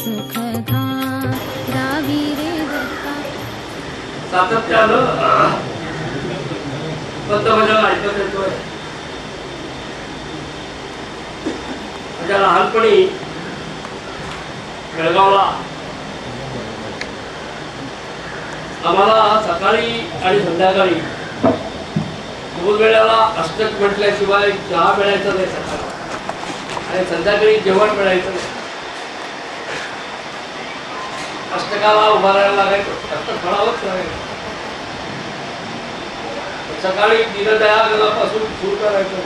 सुखधारावी रे दत्ता. सातत्यानं पंतप्रधान ऐकत येतोय. माझ्या लहानपणी बेळगावला आम्हाला सकाळी आणि संध्याकाळी दोन वेळेला अष्टक म्हटल्याशिवाय चहा मिळायचा नाही सकाळी, आणि संध्याकाळी जेवण मिळायचं नाही. अष्टकाला उभा राहायला लागायचं, अष्टक म्हणावंच लागायचं. सकाळी दीनदयाळापासून सुरू करायचं,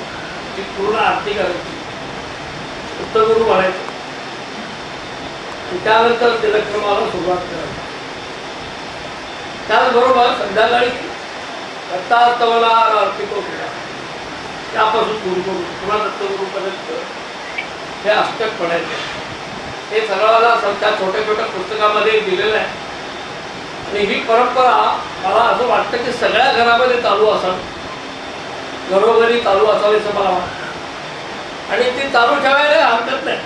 ती पूर्ण आरती करायची, उत्तरगुरु म्हणायचं, त्यानंतर दिनक्रमाला सुरुवात करायची. त्याचबरोबर संध्याकाळी दत्तास्तवला अर्पितो केला, त्यापासून सुरू करून पुन्हा दत्तगुरूपर्यंत हे अष्टक म्हणायचं. हे सगळ्याला त्या छोट्या छोट्या पुस्तकामध्ये दिलेलं आहे. आणि ही परंपरा मला असं वाटतं की सगळ्या घरामध्ये चालू असावी, घरोघरी चालू असावी असं मला वाटतं. आणि ती चालू ठेवायला हरकत नाही.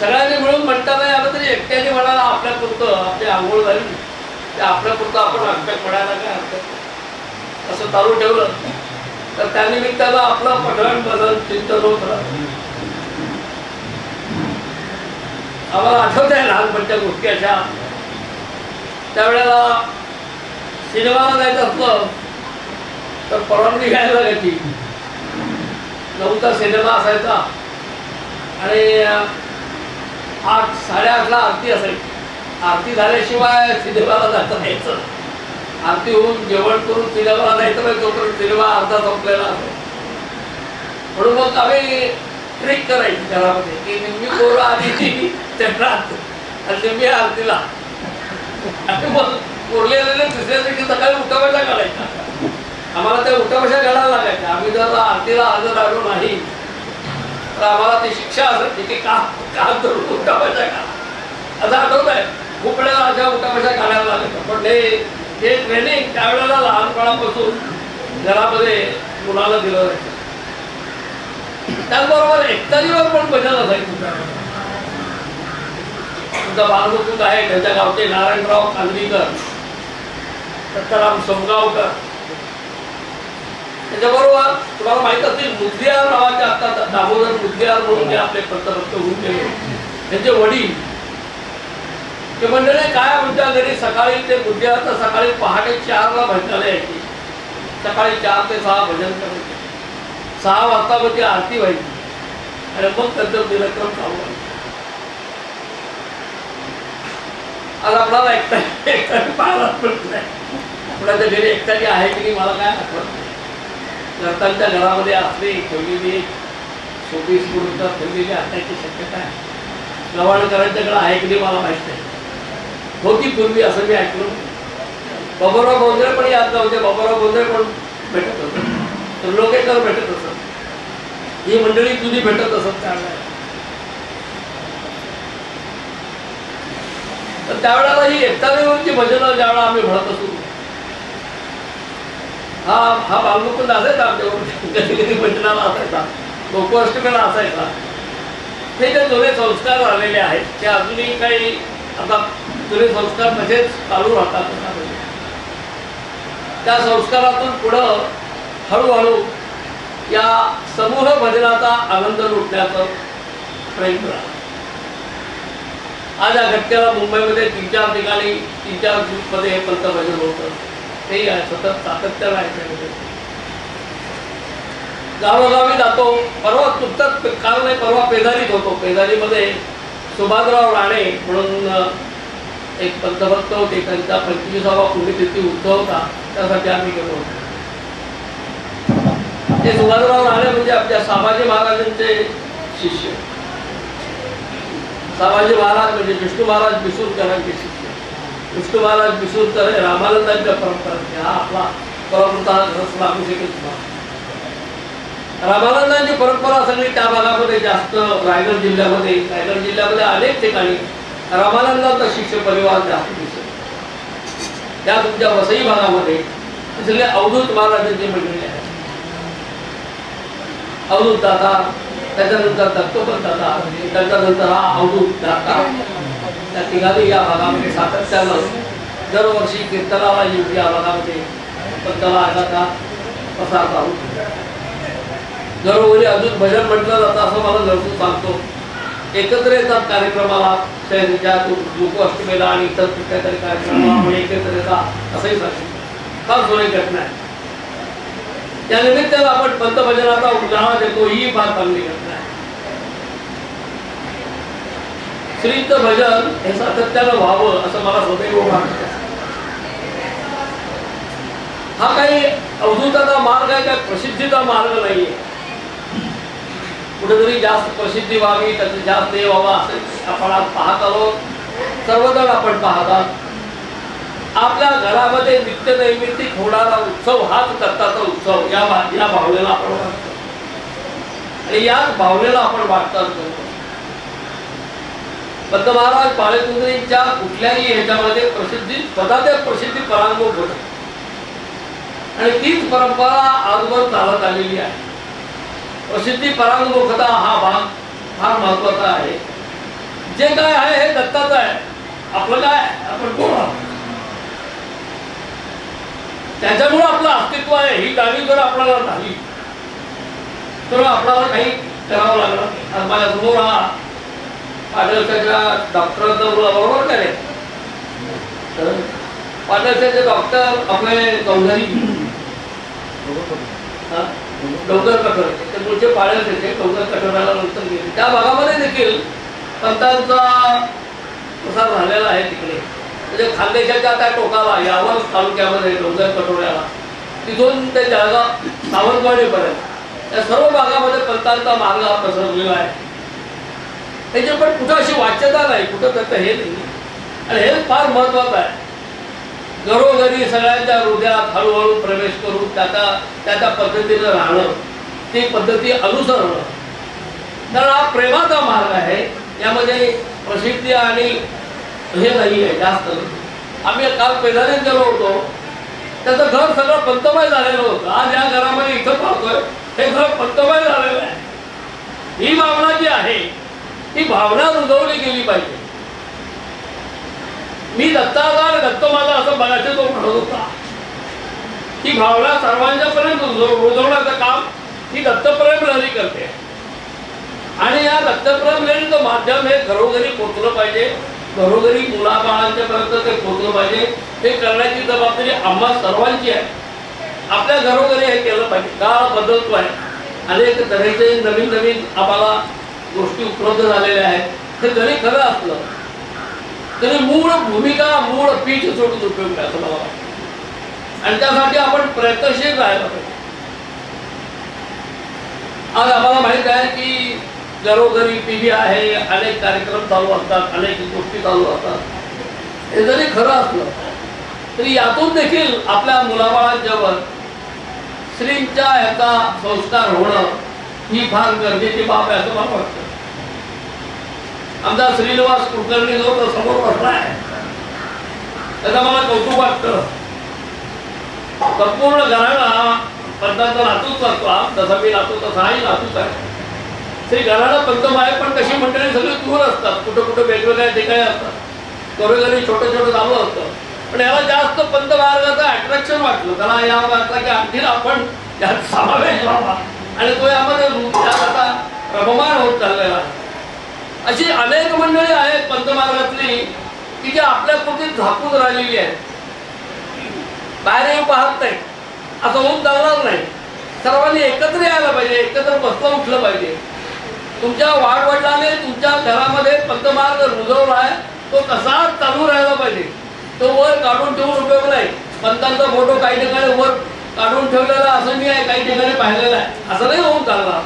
सगळ्यांनी मिळून म्हणता नाही आलं तरी एकट्याने म्हणाला आपल्यापुरतं, आपली आंघोळ झाली ते आपल्यापुरतं आपण अष्टक म्हणायला काय हरकत नाही. असं चालू ठेवलं तर त्यानिमित्तानं आपलं पठण बदल चिंतन होत राहतं. आम्हाला आठवत आहे लहानपणच्या गोष्टी अशा. त्यावेळेला सिनेमाला जायचं असलं तर परवानगी घ्यायला लागायची. 9चा सिनेमा असायचा आणि 8, 8:30ला आरती असायची. आरती झाल्याशिवाय सिनेमाला जाता यायचं. आरती होऊन जेवण करून सिनेमाला जायचं नाही, तोपर्यंत सिनेमा अर्धा संपलेला असायचा. म्हणून मग आम्ही ट्रेक करायची घरामध्ये की निम्मी पोरं आधी चक्रात आणि निम्मी आरतीला. आणि मग उरलेले दुसऱ्या दिवशी सकाळी उठाबशा घालायच्या. आम्हाला त्या उठाबशा घालायला लागायच्या. आम्ही जर आरतीला हजर राहिलो नाही तर आम्हाला ती शिक्षा असायची की का धरून उठाबशा घाला. असं आठवत आहे. खूप वेळेला अशा उठाबशा घालायला लागायच्या. पण हे ट्रेनिंग त्यावेळेला लहानपणापासून घरामध्ये मुलाला दिलं जायचं. त्याचबरोबर एकतारीवर पण भजन असायचं. तुमचा बालमुकुंद आहे त्याच्या गावचे नारायणराव कांदवीकर, दत्ताराम सोमगावकर, त्याच्याबरोबर तुम्हाला माहित असतील मुदलियार नावाचे असतात दामोदर मुदलियार म्हणून जे आपले पंतप्रधान होऊन गेले, त्यांचे वडील. ते मंडळी काय आमच्या घरी सकाळी ते मुदलियारचं सकाळी पहाटे 4ला भजनाला यायची. सकाळी 4 ते 6 भजन करायचे. 6 वाजता मग ती आरती व्हायची आणि मग त्यांचं दिनक्रम चालू व्हायचं. आज आपल्याला एकट्याने पाहायला मिळत नाही. आपल्याच्या घरी एकट्याने आहे की नाही मला काय आठवत नाही. घरच्यांच्या घरामध्ये असली ठेवलेली शोभीस गुरुता ठेवलेली असण्याची शक्यता आहे. गव्हाणकरांच्याकडे आहे की नाही मला माहीत नाही. होती पूर्वी असं मी ऐकलं. बाबूराव बोंद्रे पण याद नव्हते. बाबूराव बोंद्रे पण भेटत होतं, त्रिलोकेकर भेटत असत, ही मंडळी जुनी भेटत असत त्यावेळेला. तर त्यावेळेला ही एकतादेवची भजनं ज्यावेळेला आम्ही म्हणत असू, हा बालमुकुंद असायचा आमच्याबरोबर. कधी कधी भजनाला असायचा, गोकुळाष्टमीला असायचा. हे जे जुने संस्कार आलेले आहेत ते अजूनही काही आता जुने संस्कार तसेच चालू राहतात. त्या संस्कारातून पुढं हळूहळू या समूह भजनाचा आनंद लुटण्याचा प्रयत्न. आज या घटनेला मुंबईमध्ये 3-4 ठिकाणी 3-4 ग्रुपमध्ये हे पंतभजन होतं. ते सतत सातत्यानं आहे. गावोगावी जातो. परवा नुकताच काल नाही परवा पेदारीत होतो. पेदारीमध्ये सुभाषराव राणे म्हणून एक पंतभक्त होते. त्यांचा 25वा पुण्यतिथी उत्सव होता, त्यासाठी आम्ही गेलो होतो. ते सुभाषराव राणे म्हणजे आपल्या संभाजी महाराजांचे शिष्य. संभाजी महाराज म्हणजे विष्णू महाराज बिसूरकरांचे शिष्य. विष्णू महाराज बिसूरकर हे रामानंदांच्या परंपरेचे. हा आपला परंपरा लागू शकेल. रामानंदांची परंपरा सगळी त्या भागामध्ये जास्त. रायगड जिल्ह्यामध्ये अनेक ठिकाणी रामानंदांचा शिष्य परिवार जास्त दिसतो. त्या तुमच्या वसई भागामध्ये सगळे अवधूत महाराजांची मंडळी आहे. अवधूत दाता, त्याच्यानंतर दत्तोपंत दाता, त्याच्यानंतर हा अवधूत दाता, त्या तिघांनी या भागामध्ये सातत्यानं दरवर्षी कीर्तनाला येऊन या भागामध्ये पंथाला आगाचा प्रसार चालू. घरोघरी अजून भजन म्हटलं जातं असं मला जरूर सांगतो. एकत्र येतात कार्यक्रमाला, शहरीच्या गोकुष्टमीला आणि इतर कुठल्या तरी कार्यक्रमाला आपण एकत्र येतात असंही सांगतो. फार सोयी घटना आहे. त्या निमित्तानं आपण पंतभजनाचा उजाळा देतो, ही फार चांगली घटना आहे. श्रींचं भजन हे सातत्यानं व्हावं असं मला सदैव वाटतं. हा काही अवधूताचा मार्ग आहे, काही प्रसिद्धीचा मार्ग नाहीये. कुठेतरी जास्त प्रसिद्धी व्हावी, त्याचं जास्त हे व्हावं असं आपण आज पाहत आहोत. सर्वजण आपण पाहतात. आपल्या घरामध्ये नित्य नैमित्तिक होणारा उत्सव हाच दत्ताचा उत्सव, या भावनेला आपण वाटतो आणि याच भावनेला आपण वाटतात करतो. पंत महाराज बाळकुंद्रींच्या कुठल्याही ह्याच्यामध्ये प्रसिद्धी स्वतःच्या प्रसिद्धी परांगमुख होत आणि तीच परंपरा आजवर चालत आलेली आहे. प्रसिद्धी परांगमुखता हा भाग फार महत्वाचा आहे. जे काय आहे हे दत्ताचं आहे. आपलं काय, आपण कोण आहोत, त्याच्यामुळे आपलं अस्तित्व आहे ही जाणीव जर आपल्याला झाली तर आपल्याला काही करावं लागलं. आज माझ्यासमोर हा पाडळच्या डॉक्टरांचा बरोबर काय पाडळचे डॉक्टर आपले चौधरी डोंगर कठोर ते पुढचे पाडळचे डोंगर कठोराला नंतर गेले. त्या भागामध्ये देखील पंथांचा प्रसार झालेला आहे. तिकडे म्हणजे खानदेशाच्या त्या टोकाला यावर तालुक्यामध्ये डोंगर कठोऱ्याला तिथून ते जळगाव सावंतवाडीपर्यंत या सर्व भागामध्ये पंथांचा मार्ग हा पसरलेला आहे. त्याची पण कुठं अशी वाच्यता नाही, कुठं त्याचं हे नाही आणि हे फार महत्वाचं आहे. घरोघरी सगळ्यांच्या हृदयात हळूहळू प्रवेश करून त्या पद्धतीनं राहणं, ती पद्धती अनुसरणं. कारण हा प्रेमाचा मार्ग आहे. यामध्ये प्रसिद्धी आणि हे नाही आहे जास्त. आम्ही काल पेदारीत गेलो होतो, त्याचं घर सगळं पंतमय झालेलं होतं. आज या घरामध्ये इथं पाहतोय हे घर पंतमय झालेलं आहे. ही भावना जी आहे ती भावना रुजवली गेली पाहिजे. मी दत्तागार दत्त माझा असं बघायचं तो म्हणत होता. ही भावना सर्वांच्यापर्यंत रुजवण्याचं काम ही दत्तप्रेम लहरी करते आणि या दत्तप्रेम लहरीचं माध्यम हे घरोघरी पोचलं पाहिजे. घरोघरी मुलाबाळांच्या पर्यंत ते पोचलं पाहिजे. हे करण्याची जबाबदारी आम्हा सर्वांची आहे. आपल्या घरोघरी हे केलं पाहिजे. काळ बदलतो आहे, अनेक तऱ्हेचे नवीन नवीन आम्हाला गोष्टी उपलब्ध झालेल्या आहेत. हे जरी खरं असलं तरी मूळ भूमिका मूळ पीठ सोडून उपयोग नाही असं मला वाटतं आणि त्यासाठी आपण प्रयत्नशील राहायला पाहिजे. आज आम्हाला माहित आहे की घरोघरी टीव्ही आहे, अनेक कार्यक्रम चालू असतात, अनेक गोष्टी चालू असतात. हे जरी खरं असलं तरी यातून देखील आपल्या मुलाबाळांच्यावर श्रींच्या ह्याचा संस्कार होणं ही फार गरजेची बाब आहे असं मला वाटतं. आमचा श्रीनिवास कुलकर्णी जो तो समोर बसला आहे त्याचा मला कौतुक वाटतं. संपूर्ण घराणा पंतांचा नातूच असतो. जसा मी नातू तसाही नातूच आहे. श्री घराणा पंतम आहे पण कशी मंडळी सगळी दूर असतात, कुठं कुठं वेगवेगळ्या ठिकाणी असतात. घरोघरी छोटं छोटं चालू असतं पण याला जास्त पंत मार्गाचं अट्रॅक्शन वाटलं. त्याला या वाटलं की आणखी आपण यात समावेश व्हावा आणि तो यामध्ये आता रममान होत चाललेला आहे. अशी अनेक मंडळी आहेत पंतमार्गातली की जी आपल्या पुढे झाकून राहिलेली आहेत. बाहेर येऊ पाहत नाही. असं होऊन चालणार नाही. सर्वांनी एकत्र यायला पाहिजे, एकत्र बसलं उठलं पाहिजे. तुमच्या वाडवडिलांनी तुमच्या घरामध्ये पंतमार्ग रुजवला आहे, तो तसाच चालू राहायला पाहिजे. तो वर काढून ठेवून उपयोग नाही. पंतांचा फोटो काही ठिकाणी वर काढून ठेवलेला असं मी आहे, काही ठिकाणी पाहिलेला आहे. असं नाही होऊन चालणार.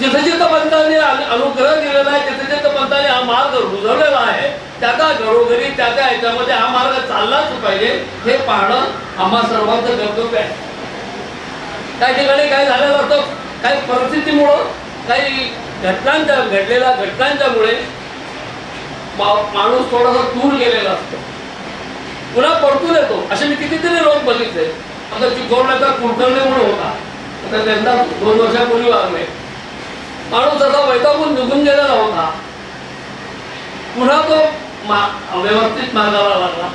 जिथे जिथं पंतांनी अनुग्रह दिलेला आहे, तिथे जिथं पंतांनी हा मार्ग रुजवलेला आहे, त्याचा घरोघरी त्या ह्याच्यामध्ये हा मार्ग चाललाच पाहिजे. हे पाहणं आम्हा सर्वांचं कर्तव्य आहे. काही ठिकाणी काय झालेलं असतं, काही परिस्थितीमुळं, काही घडलेल्या घटनांच्यामुळे माणूस थोडासा दूर गेलेला असतो, पुन्हा परतून येतो. असे मी कितीतरी लोक बघितले. आता चिखोरण्याचा कुलकर्णी म्हणून होता, आता त्यांना 2 वर्षापूर्वी वागले. माणूस असा वैतागून निघून गेलेला होता पुन्हा तो व्यवस्थित मार्गाला लागला.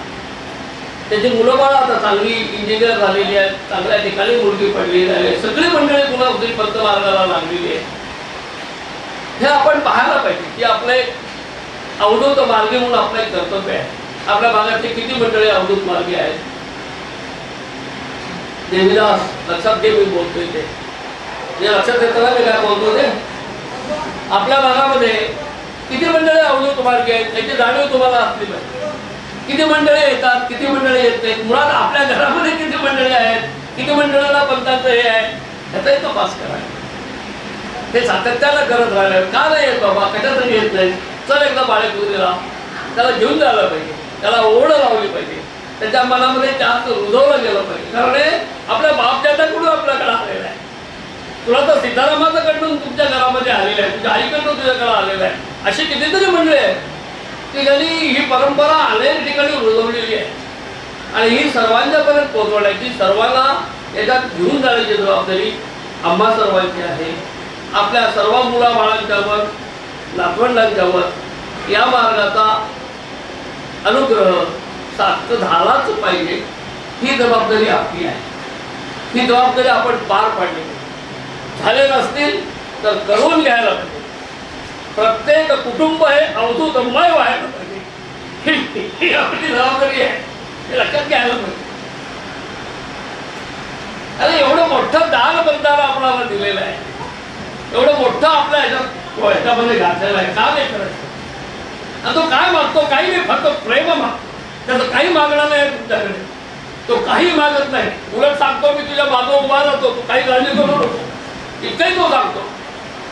त्याची मुलं बाळ आता चांगली इंजिनियर झालेली आहेत, चांगल्या ठिकाणी मुलगी पडलेली आहे, सगळी मंडळी पुन्हा पंत मार्गाला लागलेली आहे. हे आपण पाहायला पाहिजे की आपले अवधूत मार्गी म्हणून आपलं एक कर्तव्य आहे. आपल्या भागातले किती मंडळी अवधूत मार्गी आहेत. देवीदास लक्षात घे मी बोलतोय ते लक्षात येतं ना मी काय बोलतो ते. आपल्या भागामध्ये किती मंडळी अवधूत मार्गी आहेत याची जाणीव तुम्हाला असली पाहिजे. किती मंडळी येतात, किती मंडळी येत नाहीत, मुळात आपल्या घरामध्ये किती मंडळी आहेत, किती मंडळाला पंथांचं हे आहे ह्याचाही तपास करायला. हे सातत्यानं करत राहिलं. का नाही येत बाबा, कशासाठी येत नाही, चल एकदा बाळेकुंदीला त्याला घेऊन जायला पाहिजे, त्याला ओढ लावली पाहिजे, त्याच्या मनामध्ये जास्त रुजवलं गेलं पाहिजे. कारण आपल्या बापजात्याकडून आपल्याकडे आलेलं आहे. तुला तर सीतारामाचं कडून तुमच्या घरामध्ये आलेलं आहे, तुझ्या आईकडून तुझ्याकडे आलेलं आहे. अशी कितीतरी मंडळी आहेत की ज्यांनी ही परंपरा अनेक ठिकाणी रुजवलेली आहे. आणि ही सर्वांच्यापर्यंत पोहोचवण्याची, सर्वांना याच्यात घेऊन जाण्याची जबाबदारी आम्हा सर्वांची आहे. आपल्या सर्व मुलाबाळांच्यावर, नातवंडांच्यावर या मार्गाचा अनुग्रह सार्थ झालाच पाहिजे. ही जबाबदारी आपली आहे. ही जबाबदारी आपण पार पाडली. झाले नसतील तर करून घ्यायला पाहिजे. प्रत्येक कुटुंब हे अवधूतमय व्हायला पाहिजे. ही आपली जबाबदारी आहे, हे लक्षात घ्यायला पाहिजे. अरे एवढं मोठं दान बंधारा आपल्याला दिलेलं आहे, एवढं मोठं आपल्या ह्याच्यामध्ये घातलेलं आहे. का नाही करायचं? आणि तो काय मागतो? काही नाही, फक्त प्रेम मागतो. त्याचं काही मागणं नाही तुमच्याकडे. तो काही मागत नाही. उलट सांगतो मी तुझ्या मागं उभा राहतो, तू काही काळजी करू नको, इतकंही तो सांगतो.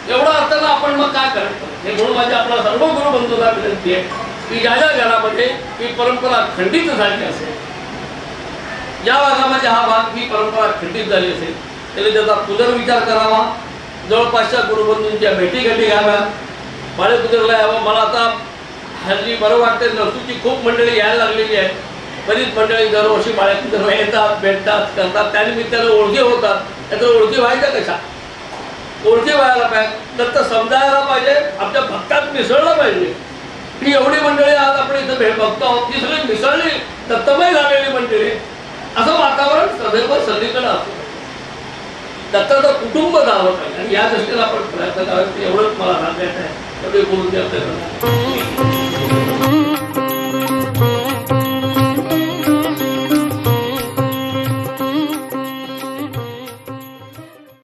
एवढं असताना आपण मग काय करायचं? हे म्हणून माझ्या आपला सर्व गुरुबंधूंना विनंती आहे की ज्या ज्या घरामध्ये ही परंपरा खंडित झाली असेल, ज्या भागामध्ये हा भाग ही परंपरा खंडित झाली असेल, त्याने त्याचा पुनर्विचार करावा. जवळपासच्या गुरुबंधूंच्या भेटीगाठी घ्याव्या, बाळेकुंदीला यावं. मला आता हल्ली बरं वाटते, नसूची खूप मंडळी यायला लागलेली आहे. बरीच मंडळी दरवर्षी बाळेकुंदीला येतात, भेटतात, करतात, त्यानिमित्तानं ओळखी होतात. त्याचं ओळखी व्हायच्या कशा? ओळखी व्हायला पाहिजे, दत्त समजायला पाहिजे, आपल्या भक्तात मिसळलं पाहिजे. ही एवढी मंडळी आज आपण इथं बघतो आहोत, ती सगळी मिसळली, दत्तमय झालेली मंडळी. असं वातावरण सदैव सगळीकडे असतं. दत्ताचं कुटुंब झालं पाहिजे आणि या दृष्टीला आपण प्रयत्न करायचं. एवढंच मला सांगायचं आहे. एवढे बोलून